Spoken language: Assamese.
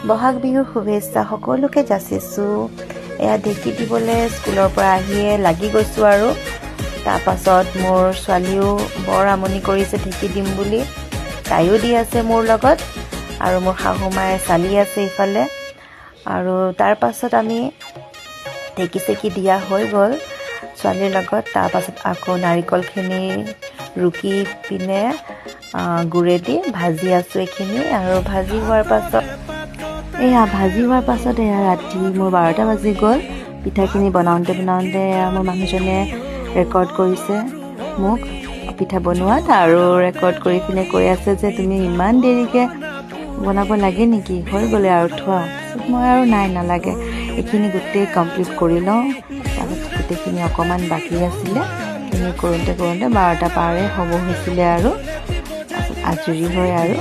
বহাগ বিহুৰ শুভেচ্ছা সকলোকে যাচিছোঁ। এয়া ঢেঁকী দিবলৈ স্কুলৰ পৰা আহিয়ে লাগি গৈছোঁ আৰু তাৰপাছত মোৰ ছোৱালীও বৰ আমনি কৰিছে ঢেঁকী দিম বুলি, তাইও দি আছে মোৰ লগত আৰু মোৰ শাহু মায়ে চালি আছে ইফালে। আৰু তাৰপাছত আমি ঢেঁকী চেকি দিয়া হৈ গ'ল ছোৱালীৰ লগত। তাৰপাছত আকৌ নাৰিকলখিনি ৰুকি পিনে গুড়েদি ভাজি আছোঁ এইখিনি। আৰু ভাজি হোৱাৰ পাছত এয়া ৰাতি মোৰ 12টা বাজি গ'ল। পিঠাখিনি বনাওঁতে মোৰ মানুহজনে ৰেকৰ্ড কৰিছে মোক পিঠা বনোৱাত, আৰু ৰেকৰ্ড কৰি পিনে কৈ আছে যে তুমি ইমান দেৰিকৈ বনাব লাগে নেকি, হৈ গ'লে আৰু থোৱা। মই আৰু নাই নালাগে, এইখিনি গোটেই কমপ্লিট কৰি লওঁ। তাৰপিছত গোটেইখিনি অকণমান বাকী আছিলে, সেইখিনি কৰোঁতে 12টা পাৰে হ'ব হৈছিলে আৰু তাৰপিছত আজৰি হয় আৰু